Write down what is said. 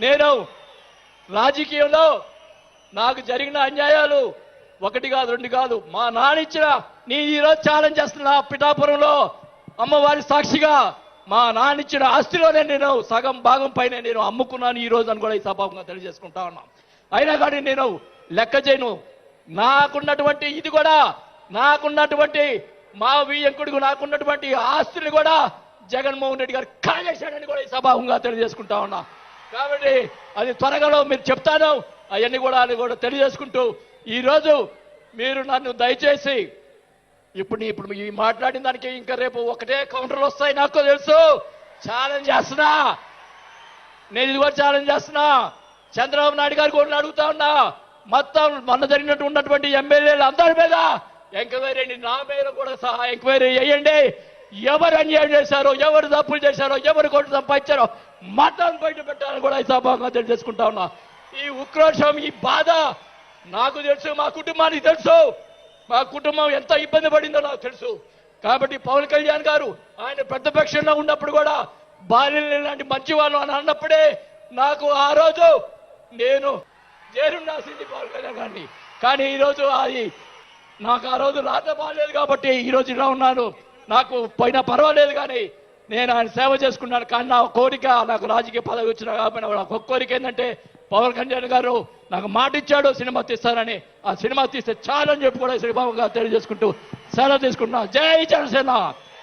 నేను రాజకీయంలో నాకు జరిగిన అన్యాయాలు ఒకటి కాదు రెండు కాదు, మా నాన్న ఇచ్చిన నీ ఈరోజు ఛాలెంజ్ చేస్తున్నా పిఠాపురంలో అమ్మవారి సాక్షిగా మా నాన్న ఇచ్చిన ఆస్తిలోనే నేను సగం భాగం పైన నేను అమ్ముకున్నాను ఈ రోజు అని కూడా ఈ సభాముగా తెలియజేసుకుంటా ఉన్నా. అయినా కానీ నేను లెక్క చేయను. నాకున్నటువంటి ఇది కూడా నాకున్నటువంటి మా వియ్యంకుడికి నాకున్నటువంటి ఆస్తులు కూడా జగన్మోహన్ రెడ్డి గారు కాజేశాడని కూడా ఈ సభాముగా తెలియజేసుకుంటా ఉన్నా. కాబట్టి అది త్వరగా మీరు చెప్తాను, అవన్నీ కూడా అది కూడా తెలియజేసుకుంటూ ఈరోజు మీరు నన్ను దయచేసి ఇప్పుడు ఈ మాట్లాడిన దానికి ఇంకా రేపు ఒకటే కౌంటర్లు వస్తాయి నాకు తెలుసు. ఛాలెంజ్ చేస్తున్నా, నేను ఇది కూడా ఛాలెంజ్ చేస్తున్నా. చంద్రబాబు నాయుడు గారు కూడా అడుగుతా ఉన్నా, మొత్తం మొన్న జరిగినట్టు ఉన్నటువంటి ఎమ్మెల్యేలు అందరి మీద ఎంక్వైరీ అండి, నా మీద కూడా సహా ఎంక్వైరీ చేయండి. ఎవరు అన్యాయం చేశారో, ఎవరు తప్పులు చేశారో, ఎవరు కోట్లు సంపాదించారో మొత్తం బయట పెట్టాలని కూడా ఈ సభగా తెలియజేసుకుంటా ఉన్నా. ఈ ఉక్రోషం, ఈ బాధ నాకు తెలుసు, మా కుటుంబానికి తెలుసు. మా కుటుంబం ఎంత ఇబ్బంది పడిందో నాకు తెలుసు. కాబట్టి పవన్ కళ్యాణ్ గారు ఆయన ప్రతిపక్షంలో ఉన్నప్పుడు కూడా బాల్యం లాంటి మంచి వాళ్ళు అని అన్నప్పుడే నాకు ఆ రోజు నేను చేరుండాల్సింది పవన్ కళ్యాణ్ గారిని. కానీ ఈరోజు అది నాకు ఆ రోజు రాత బాగాలేదు కాబట్టి ఈరోజు ఇలా ఉన్నాను. నాకు పోయినా పర్వాలేదు, కానీ నేను ఆయన సేవ చేసుకున్నాను. కానీ నా కోరిక, నాకు రాజకీయ పదవి వచ్చినా కాబట్టి నాకు ఒక కోరిక ఏంటంటే పవన్ కళ్యాణ్ గారు నాకు మాట ఇచ్చాడు సినిమా తీస్తానని. ఆ సినిమా తీస్తే చాలని చెప్పి కూడా శ్రీబాబు గారు తెలియజేసుకుంటూ సెలవు తీసుకుంటున్నా. జై జనసేన.